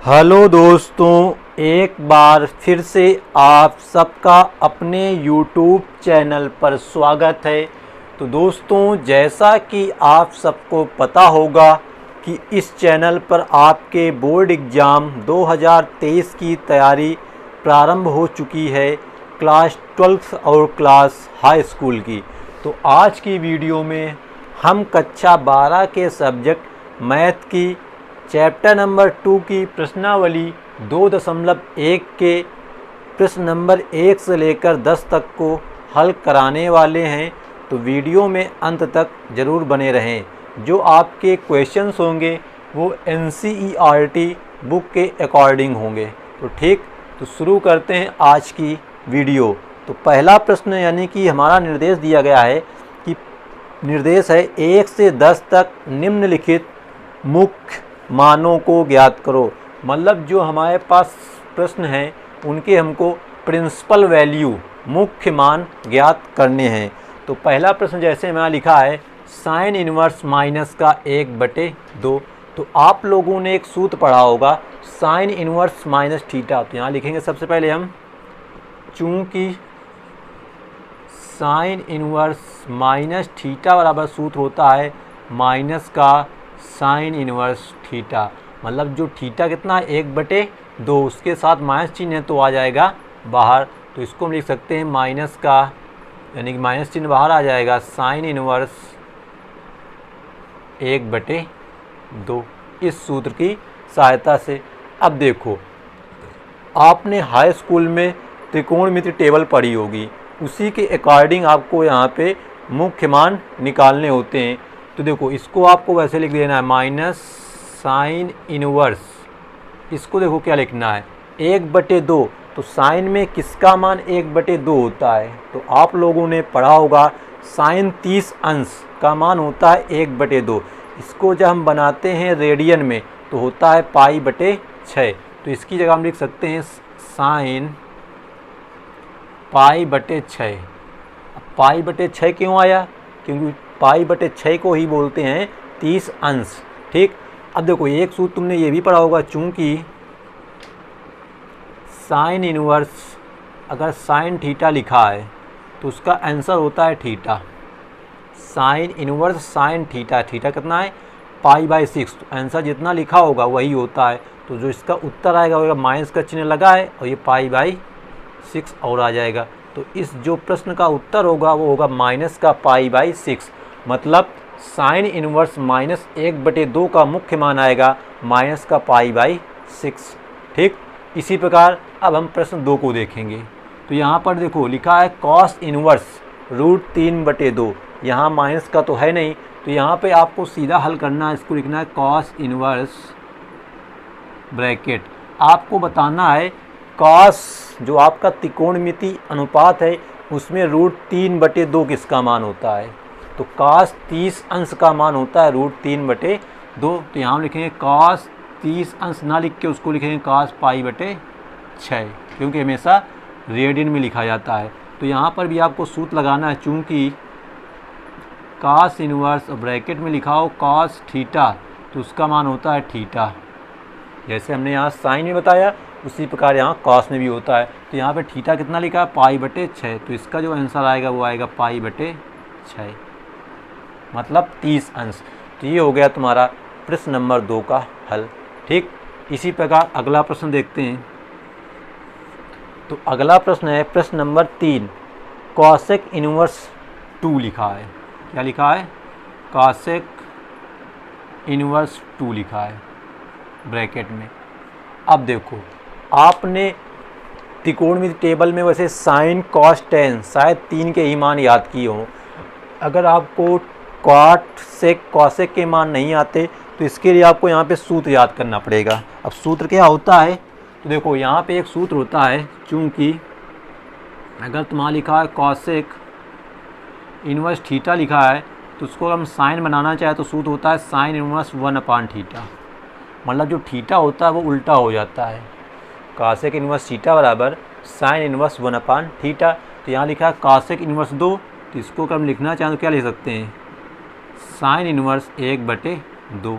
Hello दोस्तों, एक बार फिर से आप सबका अपने YouTube चैनल पर स्वागत है। तो दोस्तों, जैसा कि आप सबको पता होगा कि इस चैनल पर आपके बोर्ड एग्ज़ाम 2023 की तैयारी प्रारंभ हो चुकी है, क्लास 12 और क्लास हाई स्कूल की। तो आज की वीडियो में हम कक्षा 12 के सब्जेक्ट मैथ की चैप्टर नंबर 2 की प्रश्नावली 2.1 के प्रश्न नंबर 1 से लेकर 10 तक को हल कराने वाले हैं। तो वीडियो में अंत तक ज़रूर बने रहें। जो आपके क्वेश्चंस होंगे वो NCERT बुक के अकॉर्डिंग होंगे। तो ठीक, तो शुरू करते हैं आज की वीडियो। तो पहला प्रश्न यानी कि हमारा निर्देश दिया गया है कि निर्देश है 1 से 10 तक निम्नलिखित मुख्य मानों को ज्ञात करो। मतलब जो हमारे पास प्रश्न हैं उनके हमको प्रिंसिपल वैल्यू मुख्य मान ज्ञात करने हैं। तो पहला प्रश्न जैसे मैं लिखा है साइन इनवर्स माइनस का 1/2। तो आप लोगों ने एक सूत्र पढ़ा होगा साइन इनवर्स माइनस थीटा। तो यहाँ लिखेंगे सबसे पहले हम, चूँकि साइन इनवर्स माइनस थीटा बराबर सूत्र होता है माइनस का साइन इनवर्स थीटा। मतलब जो थीटा कितना है 1/2, उसके साथ माइनस चिन्ह है तो आ जाएगा बाहर। तो इसको हम लिख सकते हैं माइनस का, यानी कि माइनस चिन्ह बाहर आ जाएगा, साइन इनवर्स 1/2 इस सूत्र की सहायता से। अब देखो, आपने हाई स्कूल में त्रिकोणमिति टेबल पढ़ी होगी, उसी के अकॉर्डिंग आपको यहाँ पे मुख्य मान निकालने होते हैं। तो देखो, इसको आपको वैसे लिख देना है माइनस साइन इनवर्स, इसको देखो क्या लिखना है 1/2। तो साइन में किसका मान 1/2 होता है? तो आप लोगों ने पढ़ा होगा साइन 30 अंश का मान होता है 1/2। इसको जब हम बनाते हैं रेडियन में तो होता है π/6। तो इसकी जगह हम लिख सकते हैं साइन π/6। π/6 क्यों आया? क्योंकि π/6 को ही बोलते हैं 30 अंश। ठीक, अब देखो एक सूत्र तुमने ये भी पढ़ा होगा, चूँकि साइन इनवर्स अगर साइन थीटा लिखा है तो उसका आंसर होता है theta. Sine inverse sine theta, theta कितना है π/6। तो आंसर जितना लिखा होगा वही होता है। तो जो इसका उत्तर आएगा वो माइनस का चिन्ह लगा है और ये π/6 और आ जाएगा। तो इस जो प्रश्न का उत्तर होगा वो होगा माइनस का π/6। मतलब साइन इनवर्स माइनस 1/2 का मुख्य मान आएगा माइनस का π/6। ठीक, इसी प्रकार अब हम प्रश्न 2 को देखेंगे। तो यहाँ पर देखो लिखा है कॉस इनवर्स √3/2। यहाँ माइनस का तो है नहीं, तो यहाँ पे आपको सीधा हल करना है, इसको लिखना है कॉस इनवर्स ब्रैकेट। आपको बताना है कॉस जो आपका त्रिकोणमिति अनुपात है उसमें √3/2 किसका मान होता है? तो कॉस 30 अंश का मान होता है √3/2। तो यहाँ हम लिखेंगे कॉस 30 अंश ना लिख के उसको लिखेंगे कॉस π/6, क्योंकि हमेशा रेडियन में लिखा जाता है। तो यहाँ पर भी आपको सूत्र लगाना है, चूँकि कॉस इनवर्स ब्रैकेट में लिखा हो कॉस थीटा तो उसका मान होता है थीटा। जैसे हमने यहाँ साइन में बताया उसी प्रकार यहाँ कॉस में भी होता है। तो यहाँ पे थीटा कितना लिखा है π/6। तो इसका जो आंसर आएगा वो आएगा π/6, मतलब 30 अंश। तो ये हो गया तुम्हारा प्रश्न नंबर 2 का हल। ठीक, इसी प्रकार अगला प्रश्न देखते हैं। तो अगला प्रश्न है प्रश्न नंबर 3, कॉसेक इनवर्स 2 लिखा है। क्या लिखा है? कॉसेक इनवर्स 2 लिखा है ब्रैकेट में। अब देखो, आपने त्रिकोणमिति टेबल में वैसे साइन कॉस टेन शायद 3 के ही मान याद किए हों। अगर आपको कॉट सेक कॉसेक के मान नहीं आते तो इसके लिए आपको यहाँ पे सूत्र याद करना पड़ेगा। अब सूत्र क्या होता है? तो देखो यहाँ पे एक सूत्र होता है, चूँकि अगर तुम्हारा लिखा है कॉसेक इनवर्स थीटा लिखा है तो उसको हम साइन बनाना चाहे तो सूत्र होता है साइन इनवर्स 1/थीटा। मतलब जो थीटा होता है वो उल्टा हो जाता है, कॉसेक इनवर्स थीटा बराबर साइन इनवर्स 1/थीटा। तो यहाँ लिखा है कॉसेक इनवर्स 2, तो इसको अगर हम लिखना चाहें तो क्या लिख सकते हैं साइन इनवर्स 1/2।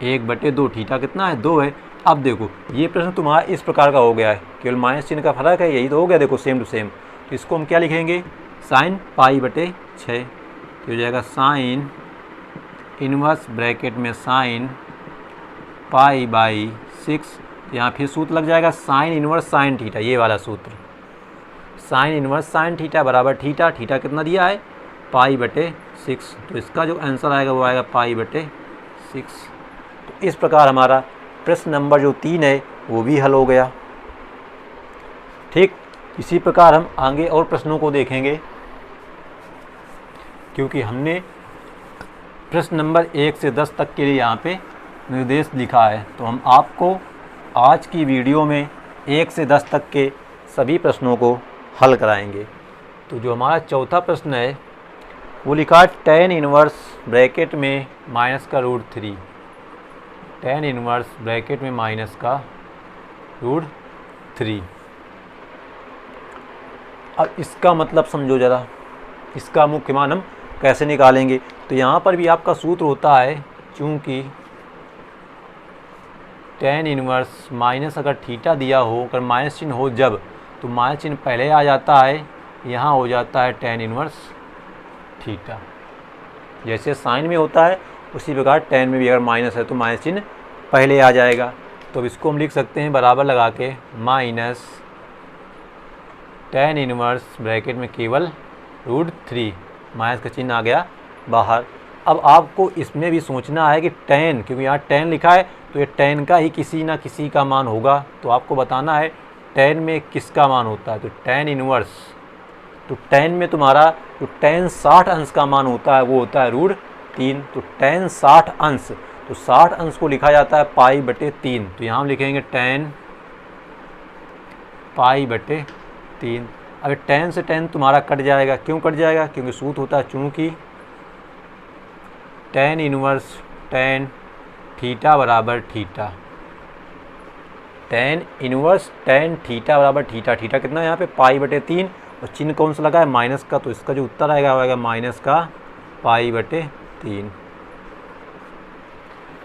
1/2 थीटा कितना है 2 है। अब देखो ये प्रश्न तुम्हारा इस प्रकार का हो गया है, केवल माइनस चिन्ह का फर्क है, यही तो हो गया देखो सेम टू सेम। तो इसको हम क्या लिखेंगे साइन π/6, तो हो जाएगा साइन इनवर्स ब्रैकेट में साइन π/6। यहाँ फिर सूत्र लग जाएगा साइन इनवर्स साइन थीटा, ये वाला सूत्र साइन इनवर्स साइन थीटा बराबर थीटा, थीटा कितना दिया है π/6। तो इसका जो आंसर आएगा वो आएगा π/6। तो इस प्रकार हमारा प्रश्न नंबर जो 3 है वो भी हल हो गया। ठीक, इसी प्रकार हम आगे और प्रश्नों को देखेंगे, क्योंकि हमने प्रश्न नंबर 1 से 10 तक के लिए यहाँ पे निर्देश लिखा है। तो हम आपको आज की वीडियो में 1 से 10 तक के सभी प्रश्नों को हल कराएंगे। तो जो हमारा चौथा प्रश्न है वो लिखा है tan इनवर्स ब्रैकेट में -√3, tan इनवर्स ब्रैकेट में -√3। अब इसका मतलब समझो ज़रा, इसका मुख्य मान हम कैसे निकालेंगे। तो यहाँ पर भी आपका सूत्र होता है, चूँकि tan इनवर्स माइनस अगर थीटा दिया हो, अगर माइनस चिन्ह हो जब, तो माइनस चिन्ह पहले आ जाता है, यहाँ हो जाता है tan इनवर्स थीटा। जैसे साइन में होता है उसी प्रकार tan में भी अगर माइनस है तो माइनस चिन्ह पहले आ जाएगा। तो अब इसको हम लिख सकते हैं बराबर लगा के माइनस tan इनवर्स ब्रैकेट में केवल √3, माइनस का चिन्ह आ गया बाहर। अब आपको इसमें भी सोचना है कि tan, क्योंकि यहाँ tan लिखा है तो ये tan का ही किसी ना किसी का मान होगा। तो आपको बताना है tan में किसका मान होता है। तो tan इनवर्स, तो tan में तुम्हारा जो tan 60 अंश का मान होता है वो होता है √3। तो tan 60 अंश, तो 60 अंश को लिखा जाता है π/3। तो यहाँ हम लिखेंगे tan π/3। अब tan से tan तुम्हारा कट जाएगा, क्यों कट जाएगा, क्योंकि सूत्र होता है चूँकि tan इनवर्स tan थीटा बराबर theta, tan inverse tan theta बराबर थीटा, थीटा कितना है यहाँ पे π/3 और चिन्ह कौन सा लगा है माइनस का। तो इसका जो उत्तर आएगा वो आएगा माइनस का π/3।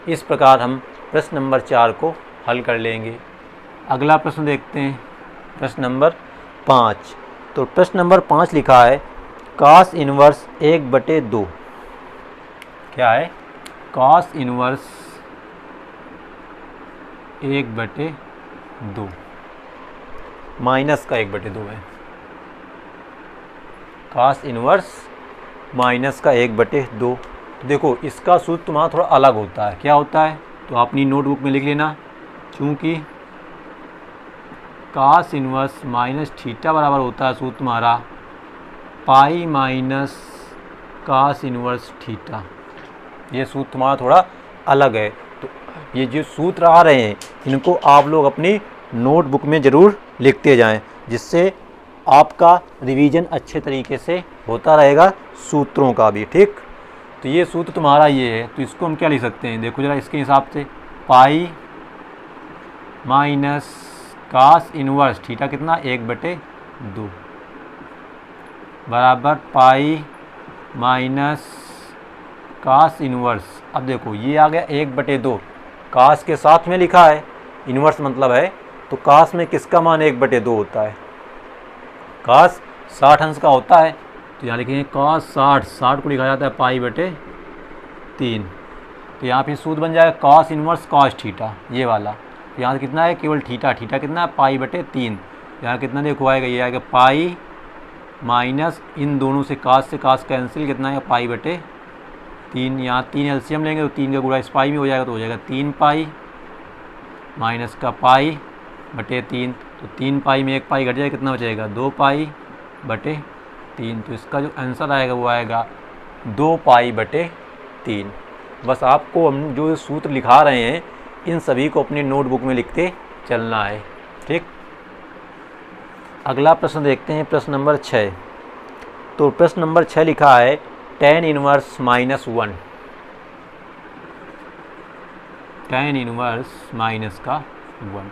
इस प्रकार हम प्रश्न नंबर 4 को हल कर लेंगे। अगला प्रश्न देखते हैं, प्रश्न नंबर 5। तो प्रश्न नंबर 5 लिखा है cos इनवर्स 1/2, क्या है cos इनवर्स 1/2, माइनस का 1/2 है, cos इनवर्स माइनस का 1/2। तो देखो इसका सूत्र तुम्हारा थोड़ा अलग होता है, क्या होता है तो अपनी नोटबुक में लिख लेना, क्योंकि cos इनवर्स माइनस थीटा बराबर होता है सूत्र तुम्हारा pi minus cos inverse theta. ये सूत्र तुम्हारा थोड़ा अलग है। तो ये जो सूत्र आ रहे हैं इनको आप लोग अपनी नोटबुक में ज़रूर लिखते जाएं, जिससे आपका रिवीजन अच्छे तरीके से होता रहेगा सूत्रों का भी। ठीक, तो ये सूत्र तुम्हारा ये है। तो इसको हम क्या लिख सकते हैं, देखो ज़रा इसके हिसाब से pi minus cos inverse theta कितना 1/2 बराबर पाई माइनस cos इनवर्स। अब देखो ये आ गया 1/2, cos के साथ में लिखा है, इनवर्स मतलब है, तो cos में किसका मान 1/2 होता है, cos 60 अंश का होता है। तो यहाँ लिखेंगे cos 60 को लिखा जाता है π/3। तो यहाँ फिर सूत्र बन जाएगा cos इनवर्स cos थीटा, ये वाला। तो यहाँ कितना है केवल थीटा, थीटा कितना है π/3। यहाँ कितना देखो आएगा, ये आएगा पाई माइनस इन दोनों से cos कैंसिल, कितना है π/3। यहाँ 3 एलसीएम लेंगे तो 3 का गुणा इस पाई में हो जाएगा, तो हो जाएगा 3 पाई माइनस का π/3। तो 3 पाई में 1 पाई घट जाएगा, कितना बचेगा 2 π/3। तो इसका जो आंसर आएगा वो आएगा 2 π/3। बस आपको हम जो सूत्र लिखा रहे हैं इन सभी को अपनी नोटबुक में लिखते चलना है। ठीक, अगला प्रश्न देखते हैं, प्रश्न नंबर 6। तो प्रश्न नंबर 6 लिखा है tan inverse -1, tan inverse minus का 1,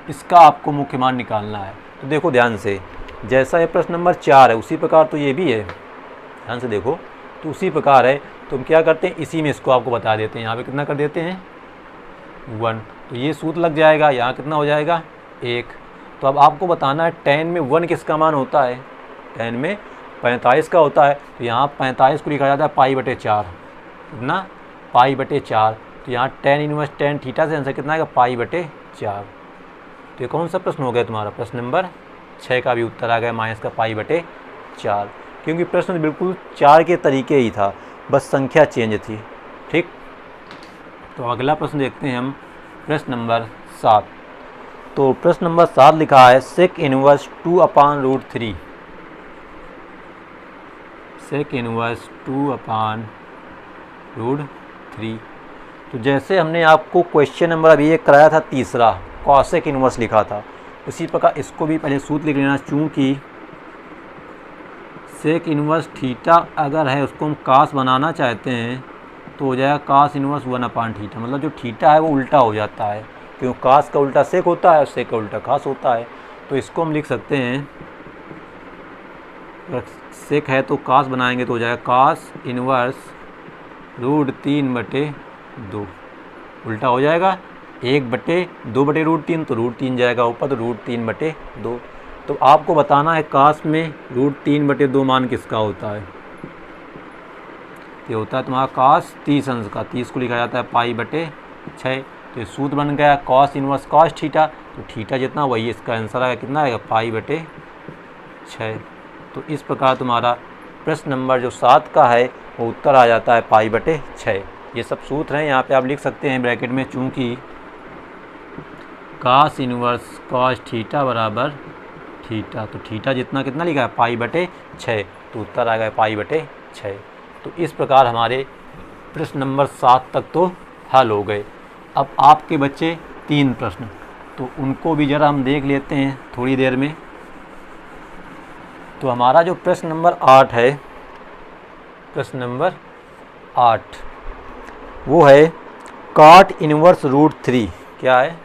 इसका आपको मुख्य मान निकालना है। तो देखो ध्यान से, जैसा ये प्रश्न नंबर 4 है उसी प्रकार तो ये भी है, ध्यान से देखो, तो उसी प्रकार है। तो हम क्या करते हैं, इसी में इसको आपको बता देते हैं। यहाँ पे कितना कर देते हैं 1, तो ये सूत्र लग जाएगा। यहाँ कितना हो जाएगा 1। तो अब आपको बताना है tan में 1 किसका मान होता है, tan में 45 का होता है। तो यहाँ 45 को लिखा जाता है π/4, कितना π/4। तो यहाँ tan इनवर्स tan थीटा से आंसर कितना आएगा π/4। तो ये कौन सा प्रश्न हो गया तुम्हारा, प्रश्न नंबर 6 का भी उत्तर आ गया माइनस का π/4, क्योंकि प्रश्न बिल्कुल 4 के तरीके ही था, बस संख्या चेंज थी। ठीक, तो अगला प्रश्न देखते हैं हम, प्रश्न नंबर 7। तो प्रश्न नंबर 7 लिखा है सेक इनवर्स 2/√3, सेक इनवर्स 2/√3। तो जैसे हमने आपको क्वेश्चन नंबर अभी एक कराया था तीसरा, कॉसेक इनवर्स लिखा था, उसी प्रकार इसको भी पहले सूत्र लिख लेना। चूँकि सेक इनवर्स थीटा अगर है उसको हम कास बनाना चाहते हैं तो हो जाएगा कास इनवर्स 1/थीटा, मतलब जो थीटा है वो उल्टा हो जाता है, क्योंकि कास का उल्टा सेक होता है और सेक का उल्टा कास होता है। तो इसको हम लिख सकते हैं, अगर सेक है तो कास बनाएंगे तो हो जाएगा कास इनवर्स √3/2, उल्टा हो जाएगा 1/2/√3, तो √3 जाएगा ऊपर, तो √3/2। तो आपको बताना है कास में √3/2 मान किसका होता है। ये होता है तुम्हारा कास 30 अंश का, 30 को लिखा जाता है π/6। तो ये सूत्र बन गया कॉस इनवर्स कॉस थीटा, तो थीटा जितना वही इसका आंसर आएगा, कितना आएगा π/6। तो इस प्रकार तुम्हारा प्रश्न नंबर जो 7 का है वो उत्तर आ जाता है π/6। ये सब सूत्र हैं, यहाँ पे आप लिख सकते हैं ब्रैकेट में, चूँकि कास इनवर्स कॉस थीटा बराबर थीटा, तो थीटा जितना कितना लिखा है π/6, तो उत्तर आ गया π/6। तो इस प्रकार हमारे प्रश्न नंबर 7 तक तो हल हो गए। अब आपके बच्चे 3 प्रश्न, तो उनको भी ज़रा हम देख लेते हैं थोड़ी देर में। तो हमारा जो प्रश्न नंबर 8 है, प्रश्न नंबर 8 वो है cot इनवर्स √3। क्या है,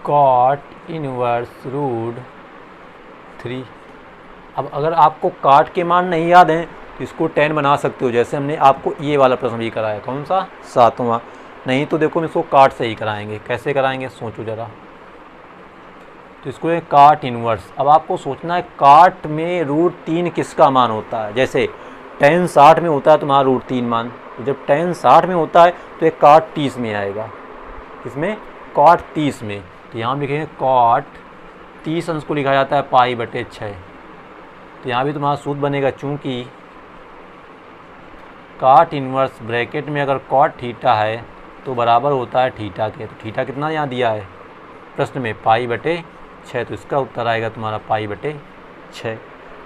cot इनवर्स √3। अब अगर आपको काट के मान नहीं याद हैं तो इसको tan बना सकते हो, जैसे हमने आपको ये वाला प्रश्न भी कराया, कौन सा 7वां। नहीं तो देखो हम इसको काट से ही कराएंगे, कैसे कराएंगे सोचो ज़रा। तो इसको है काट इनवर्स। अब आपको सोचना है काट में √3 किसका मान होता है। जैसे tan 60 में होता है तुम्हारा √3 मान, तो जब tan 60 में होता है तो ये काट 30 में आएगा, इसमें काट 30 में। तो यहाँ लिखेंगे काट 30 अंश को लिखा जाता है π/6। तो यहाँ भी तुम्हारा सूत्र बनेगा, चूँकि काट इनवर्स ब्रैकेट में अगर कॉट थीटा है तो बराबर होता है थीटा के। तो थीटा कितना यहाँ दिया है प्रश्न में π/6, तो इसका उत्तर आएगा तुम्हारा π/6।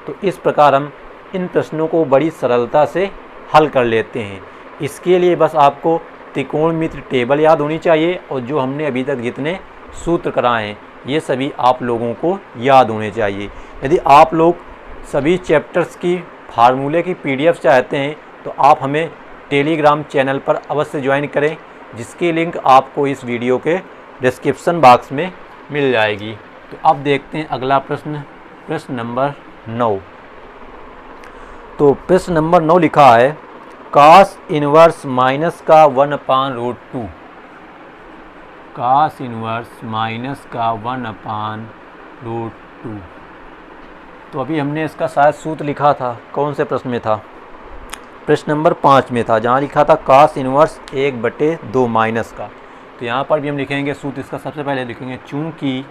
तो इस प्रकार हम इन प्रश्नों को बड़ी सरलता से हल कर लेते हैं। इसके लिए बस आपको त्रिकोणमिति टेबल याद होनी चाहिए, और जो हमने अभी तक जितने सूत्र कराए हैं ये सभी आप लोगों को याद होने चाहिए। यदि आप लोग सभी चैप्टर्स की फार्मूले की PDF चाहते हैं तो आप हमें टेलीग्राम चैनल पर अवश्य ज्वाइन करें, जिसकी लिंक आपको इस वीडियो के डिस्क्रिप्शन बॉक्स में मिल जाएगी। तो अब देखते हैं अगला प्रश्न, प्रश्न नंबर 9। तो प्रश्न नंबर 9 लिखा है कास इनवर्स माइनस का 1/√2, कास इनवर्स माइनस का 1/√2। तो अभी हमने इसका शायद सूत्र लिखा था, कौन से प्रश्न में था, प्रश्न नंबर 5 में था, जहाँ लिखा था कास इनवर्स 1/2 माइनस का। तो यहाँ पर भी हम लिखेंगे सूत्र, इसका सबसे पहले लिखेंगे चूँकि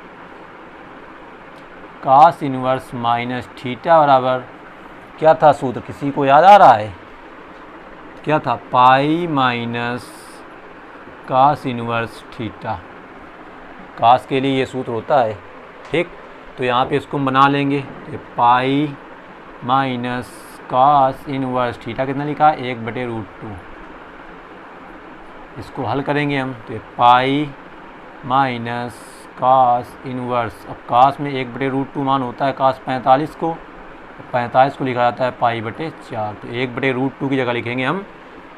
कास इनवर्स माइनस थीटा बराबर क्या था सूत्र, किसी को याद आ रहा है क्या था, pi minus cos inverse theta. Cos के लिए ये सूत्र होता है, ठीक। तो यहाँ पे इसको हम बना लेंगे, तो pi minus cos inverse theta कितना लिखा है 1/√2। इसको हल करेंगे हम, तो पाई माइनस कास इनवर्स, अब कास में 1/√2 मान होता है कास 45 को, 45 को लिखा जाता है π/4। तो 1/√2 की जगह लिखेंगे हम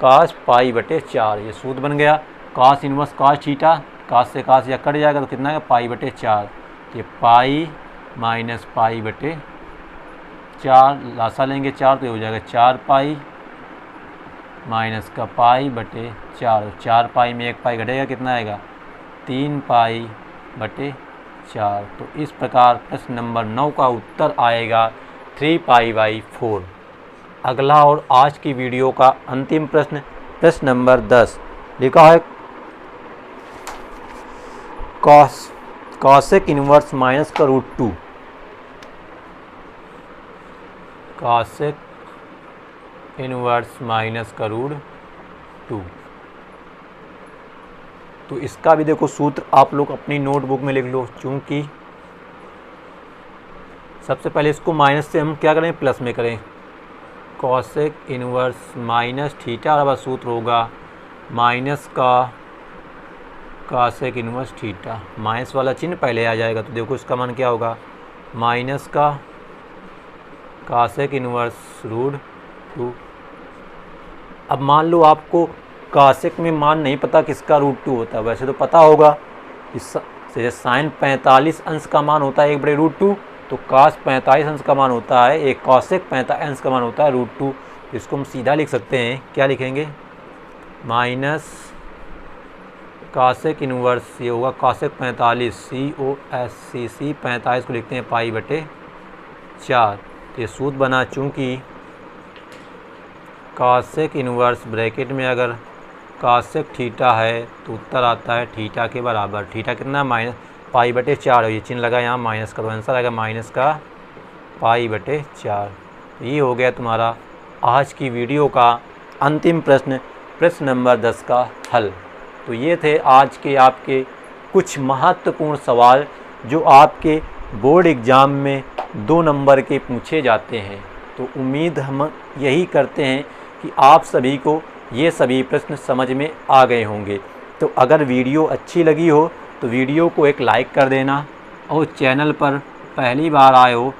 कास π/4। ये सूत्र बन गया कास इनवर्स कास थीटा, कास से कास या कट जाएगा तो कितना है π/4। तो ये पाई माइनस π/4, लासा लेंगे 4 तो ये हो जाएगा 4 पाई माइनस का पाई बटे 4, 4 पाई में 1 पाई घटेगा, कितना आएगा 3 पाई बटे 4। तो इस प्रकार प्रश्न नंबर 9 का उत्तर आएगा 3 पाई/4। अगला और आज की वीडियो का अंतिम प्रश्न, प्रश्न नंबर 10 लिखा है कॉसेक इनवर्स माइनस का √2। कॉसेक इनवर्स माइनस का √2। तो इसका भी देखो सूत्र आप लोग अपनी नोटबुक में लिख लो, चूँकि सबसे पहले इसको माइनस से हम क्या करें, प्लस में करें। कॉसेक इनवर्स माइनस थीटा और सूत्र होगा माइनस का कॉसेक इनवर्स थीटा, माइनस वाला चिन्ह पहले आ जाएगा। तो देखो इसका मान क्या होगा, माइनस का कॉसेक इनवर्स √2। अब मान लो आपको कॉसेक में मान नहीं पता किसका √2 होता है, वैसे तो पता होगा इससे साइन 45 अंश का मान होता है 1/√2, तो कॉस 45 अंश का मान होता है, एक कॉसेक 45 अंश का मान होता है √2। इसको हम सीधा लिख सकते हैं, क्या लिखेंगे, माइनस कॉसेक इनवर्स, ये होगा कॉसेक 45 COSCC 45 को लिखते हैं पाई बटे 4। तो ये सूत्र बना, चूँकि कॉसेक इनवर्स ब्रैकेट में अगर कॉसेक थीटा है तो उत्तर आता है थीटा के बराबर। थीटा कितना, माइनस पाई बटे 4, ये चिन्ह लगा यहाँ माइनस का, तो आंसर आएगा माइनस का पाई बटे 4। तो ये हो गया तुम्हारा आज की वीडियो का अंतिम प्रश्न, प्रश्न नंबर 10 का हल। तो ये थे आज के आपके कुछ महत्वपूर्ण सवाल जो आपके बोर्ड एग्ज़ाम में 2 नंबर के पूछे जाते हैं। तो उम्मीद हम यही करते हैं कि आप सभी को ये सभी प्रश्न समझ में आ गए होंगे। तो अगर वीडियो अच्छी लगी हो तो वीडियो को एक लाइक कर देना, और चैनल पर पहली बार आए हो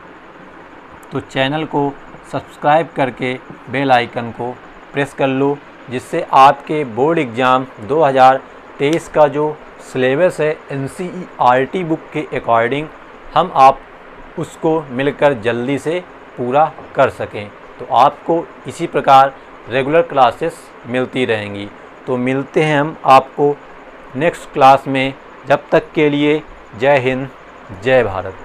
तो चैनल को सब्सक्राइब करके बेल आइकन को प्रेस कर लो, जिससे आपके बोर्ड एग्ज़ाम 2023 का जो सिलेबस है NCERT बुक के अकॉर्डिंग हम आप उसको मिलकर जल्दी से पूरा कर सकें। तो आपको इसी प्रकार रेगुलर क्लासेस मिलती रहेंगी। तो मिलते हैं हम आपको नेक्स्ट क्लास में, जब तक के लिए जय हिंद जय भारत।